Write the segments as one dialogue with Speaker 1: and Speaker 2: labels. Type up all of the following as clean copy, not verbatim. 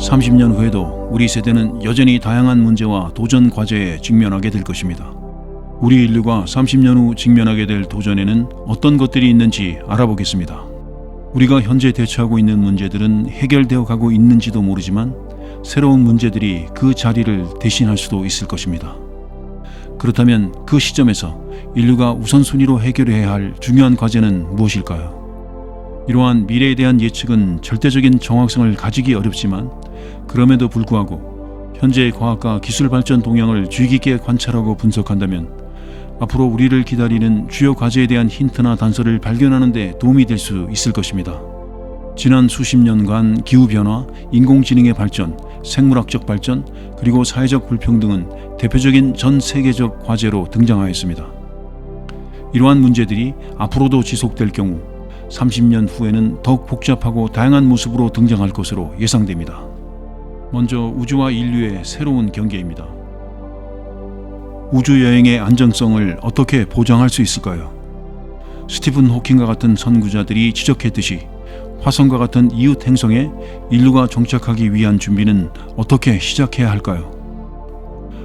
Speaker 1: 30년 후에도 우리 세대는 여전히 다양한 문제와 도전 과제에 직면하게 될 것입니다. 우리 인류가 30년 후 직면하게 될 도전에는 어떤 것들이 있는지 알아보겠습니다. 우리가 현재 대처하고 있는 문제들은 해결되어 가고 있는지도 모르지만 새로운 문제들이 그 자리를 대신할 수도 있을 것입니다. 그렇다면 그 시점에서 인류가 우선순위로 해결해야 할 중요한 과제는 무엇일까요? 이러한 미래에 대한 예측은 절대적인 정확성을 가지기 어렵지만 그럼에도 불구하고 현재의 과학과 기술 발전 동향을 주의 깊게 관찰하고 분석한다면 앞으로 우리를 기다리는 주요 과제에 대한 힌트나 단서를 발견하는 데 도움이 될 수 있을 것입니다. 지난 수십 년간 기후변화, 인공지능의 발전, 생물학적 발전, 그리고 사회적 불평등은 대표적인 전 세계적 과제로 등장하였습니다. 이러한 문제들이 앞으로도 지속될 경우 30년 후에는 더욱 복잡하고 다양한 모습으로 등장할 것으로 예상됩니다. 먼저 우주와 인류의 새로운 경계입니다. 우주여행의 안정성을 어떻게 보장할 수 있을까요? 스티븐 호킹과 같은 선구자들이 지적했듯이 화성과 같은 이웃 행성에 인류가 정착하기 위한 준비는 어떻게 시작해야 할까요?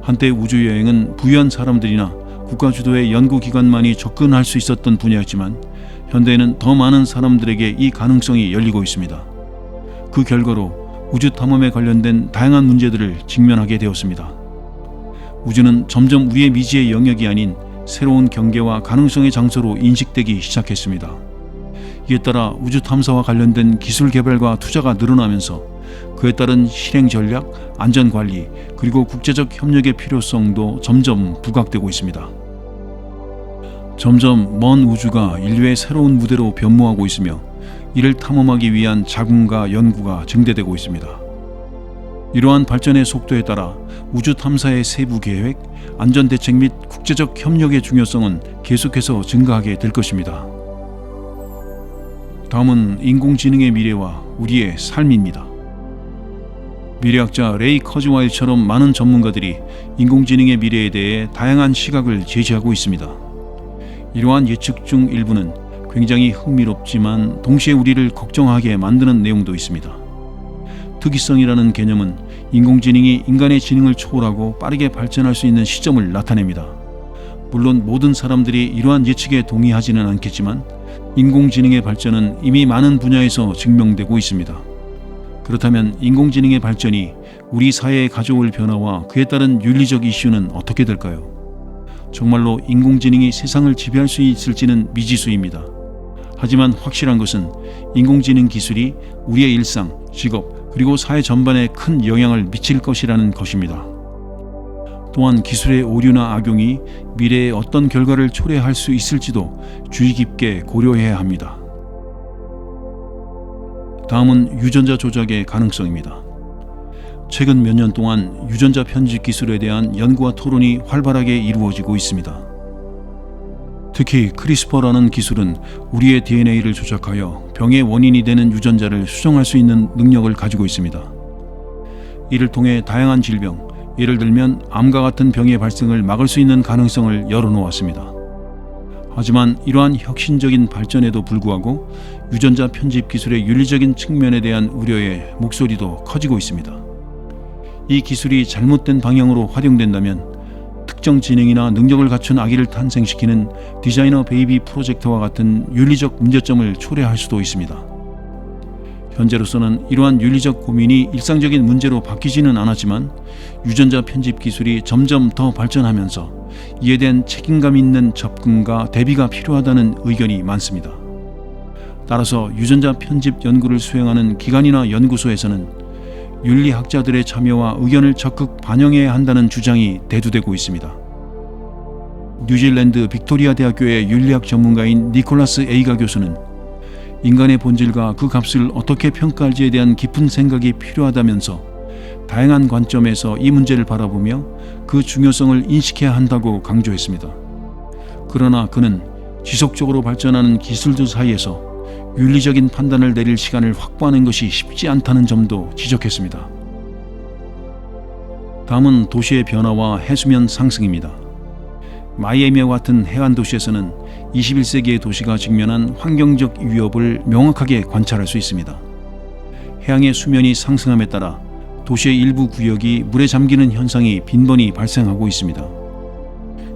Speaker 1: 한때 우주여행은 부유한 사람들이나 국가 주도의 연구기관만이 접근할 수 있었던 분야였지만 현대에는 더 많은 사람들에게 이 가능성이 열리고 있습니다. 그 결과로 우주 탐험에 관련된 다양한 문제들을 직면하게 되었습니다. 우주는 점점 우리의 미지의 영역이 아닌 새로운 경계와 가능성의 장소로 인식되기 시작했습니다. 이에 따라 우주 탐사와 관련된 기술 개발과 투자가 늘어나면서 그에 따른 실행 전략, 안전 관리, 그리고 국제적 협력의 필요성도 점점 부각되고 있습니다. 점점 먼 우주가 인류의 새로운 무대로 변모하고 있으며 이를 탐험하기 위한 자금과 연구가 증대되고 있습니다. 이러한 발전의 속도에 따라 우주 탐사의 세부 계획, 안전 대책 및 국제적 협력의 중요성은 계속해서 증가하게 될 것입니다. 다음은 인공지능의 미래와 우리의 삶입니다. 미래학자 레이 커즈와일처럼 많은 전문가들이 인공지능의 미래에 대해 다양한 시각을 제시하고 있습니다. 이러한 예측 중 일부는 굉장히 흥미롭지만 동시에 우리를 걱정하게 만드는 내용도 있습니다. 특이성이라는 개념은 인공지능이 인간의 지능을 초월하고 빠르게 발전할 수 있는 시점을 나타냅니다. 물론 모든 사람들이 이러한 예측에 동의하지는 않겠지만 인공지능의 발전은 이미 많은 분야에서 증명되고 있습니다. 그렇다면 인공지능의 발전이 우리 사회에 가져올 변화와 그에 따른 윤리적 이슈는 어떻게 될까요? 정말로 인공지능이 세상을 지배할 수 있을지는 미지수입니다. 하지만 확실한 것은 인공지능 기술이 우리의 일상, 직업, 그리고 사회 전반에 큰 영향을 미칠 것이라는 것입니다. 또한 기술의 오류나 악용이 미래에 어떤 결과를 초래할 수 있을지도 주의 깊게 고려해야 합니다. 다음은 유전자 조작의 가능성입니다. 최근 몇 년 동안 유전자 편집 기술에 대한 연구와 토론이 활발하게 이루어지고 있습니다. 특히 크리스퍼라는 기술은 우리의 DNA를 조작하여 병의 원인이 되는 유전자를 수정할 수 있는 능력을 가지고 있습니다. 이를 통해 다양한 질병, 예를 들면 암과 같은 병의 발생을 막을 수 있는 가능성을 열어놓았습니다. 하지만 이러한 혁신적인 발전에도 불구하고 유전자 편집 기술의 윤리적인 측면에 대한 우려의 목소리도 커지고 있습니다. 이 기술이 잘못된 방향으로 활용된다면 특정 지능이나 능력을 갖춘 아기를 탄생시키는 디자이너 베이비 프로젝트와 같은 윤리적 문제점을 초래할 수도 있습니다. 현재로서는 이러한 윤리적 고민이 일상적인 문제로 바뀌지는 않았지만 유전자 편집 기술이 점점 더 발전하면서 이에 대한 책임감 있는 접근과 대비가 필요하다는 의견이 많습니다. 따라서 유전자 편집 연구를 수행하는 기관이나 연구소에서는 윤리학자들의 참여와 의견을 적극 반영해야 한다는 주장이 대두되고 있습니다. 뉴질랜드 빅토리아 대학교의 윤리학 전문가인 니콜라스 에이가 교수는 인간의 본질과 그 값을 어떻게 평가할지에 대한 깊은 생각이 필요하다면서 다양한 관점에서 이 문제를 바라보며 그 중요성을 인식해야 한다고 강조했습니다. 그러나 그는 지속적으로 발전하는 기술들 사이에서 윤리적인 판단을 내릴 시간을 확보하는 것이 쉽지 않다는 점도 지적했습니다. 다음은 도시의 변화와 해수면 상승입니다. 마이애미와 같은 해안 도시에서는 21세기의 도시가 직면한 환경적 위협을 명확하게 관찰할 수 있습니다. 해양의 수면이 상승함에 따라 도시의 일부 구역이 물에 잠기는 현상이 빈번히 발생하고 있습니다.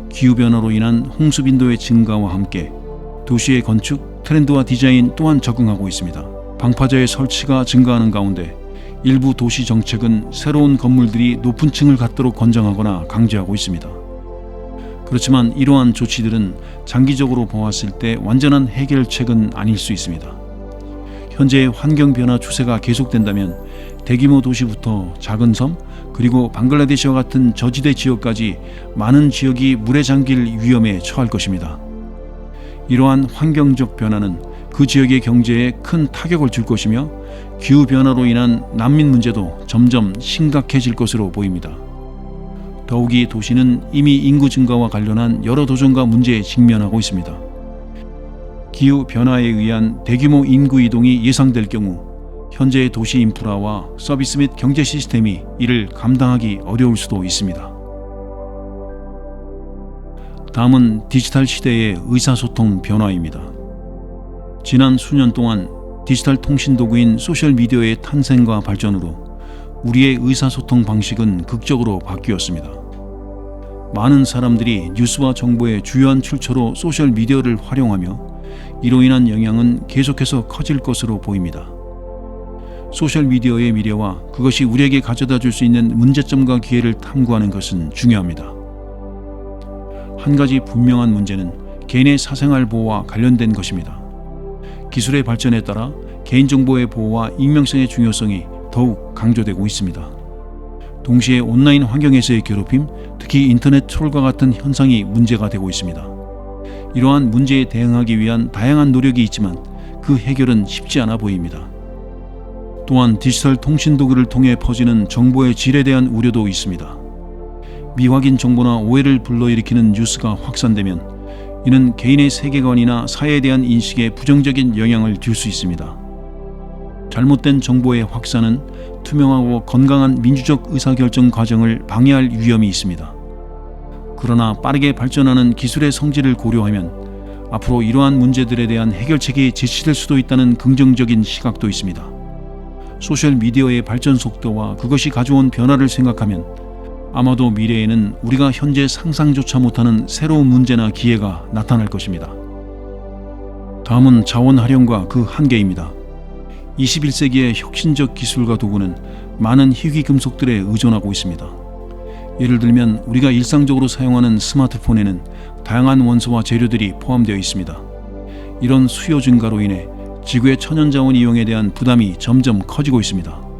Speaker 1: 기후변화로 인한 홍수 빈도의 증가와 함께 도시의 건축, 트렌드와 디자인 또한 적응하고 있습니다. 방파제의 설치가 증가하는 가운데 일부 도시 정책은 새로운 건물들이 높은 층을 갖도록 권장하거나 강제하고 있습니다. 그렇지만 이러한 조치들은 장기적으로 보았을 때 완전한 해결책은 아닐 수 있습니다. 현재의 환경 변화 추세가 계속된다면 대규모 도시부터 작은 섬, 그리고 방글라데시와 같은 저지대 지역까지 많은 지역이 물에 잠길 위험에 처할 것입니다. 이러한 환경적 변화는 그 지역의 경제에 큰 타격을 줄 것이며 기후변화로 인한 난민 문제도 점점 심각해질 것으로 보입니다. 더욱이 도시는 이미 인구 증가와 관련한 여러 도전과 문제에 직면하고 있습니다. 기후변화에 의한 대규모 인구 이동이 예상될 경우 현재의 도시 인프라와 서비스 및 경제 시스템이 이를 감당하기 어려울 수도 있습니다. 다음은 디지털 시대의 의사소통 변화입니다. 지난 수년 동안 디지털 통신 도구인 소셜미디어의 탄생과 발전으로 우리의 의사소통 방식은 극적으로 바뀌었습니다. 많은 사람들이 뉴스와 정보의 주요한 출처로 소셜미디어를 활용하며 이로 인한 영향은 계속해서 커질 것으로 보입니다. 소셜미디어의 미래와 그것이 우리에게 가져다 줄 수 있는 문제점과 기회를 탐구하는 것은 중요합니다. 한 가지 분명한 문제는 개인의 사생활 보호와 관련된 것입니다. 기술의 발전에 따라 개인정보의 보호와 익명성의 중요성이 더욱 강조되고 있습니다. 동시에 온라인 환경에서의 괴롭힘, 특히 인터넷 트롤과 같은 현상이 문제가 되고 있습니다. 이러한 문제에 대응하기 위한 다양한 노력이 있지만 그 해결은 쉽지 않아 보입니다. 또한 디지털 통신 도구를 통해 퍼지는 정보의 질에 대한 우려도 있습니다. 미확인 정보나 오해를 불러일으키는 뉴스가 확산되면 이는 개인의 세계관이나 사회에 대한 인식에 부정적인 영향을 줄 수 있습니다. 잘못된 정보의 확산은 투명하고 건강한 민주적 의사결정 과정을 방해할 위험이 있습니다. 그러나 빠르게 발전하는 기술의 성질을 고려하면 앞으로 이러한 문제들에 대한 해결책이 제시될 수도 있다는 긍정적인 시각도 있습니다. 소셜미디어의 발전 속도와 그것이 가져온 변화를 생각하면 아마도 미래에는 우리가 현재 상상조차 못하는 새로운 문제나 기회가 나타날 것입니다. 다음은 자원 활용과 그 한계입니다. 21세기의 혁신적 기술과 도구는 많은 희귀 금속들에 의존하고 있습니다. 예를 들면 우리가 일상적으로 사용하는 스마트폰에는 다양한 원소와 재료들이 포함되어 있습니다. 이런 수요 증가로 인해 지구의 천연자원 이용에 대한 부담이 점점 커지고 있습니다.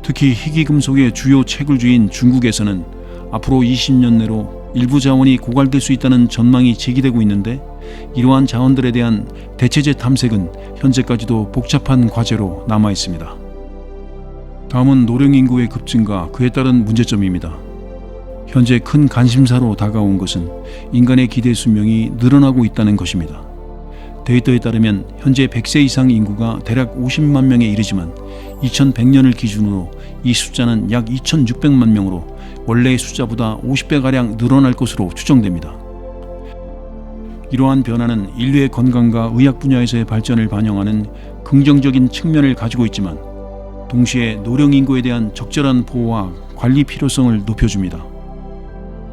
Speaker 1: 특히 희귀금속의 주요 채굴주인 중국에서는 앞으로 20년 내로 일부 자원이 고갈될 수 있다는 전망이 제기되고 있는데 이러한 자원들에 대한 대체제 탐색은 현재까지도 복잡한 과제로 남아 있습니다. 다음은 노령 인구의 급증과 그에 따른 문제점입니다. 현재 큰 관심사로 다가온 것은 인간의 기대 수명이 늘어나고 있다는 것입니다. 데이터에 따르면 현재 100세 이상 인구가 대략 50만 명에 이르지만 2100년을 기준으로 이 숫자는 약 2600만 명으로 원래의 숫자보다 50배가량 늘어날 것으로 추정됩니다. 이러한 변화는 인류의 건강과 의학 분야에서의 발전을 반영하는 긍정적인 측면을 가지고 있지만 동시에 노령 인구에 대한 적절한 보호와 관리 필요성을 높여줍니다.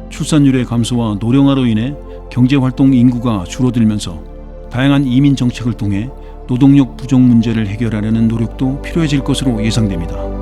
Speaker 1: 출산율의 감소와 노령화로 인해 경제활동 인구가 줄어들면서 다양한 이민 정책을 통해 노동력 부족 문제를 해결하려는 노력도 필요해질 것으로 예상됩니다.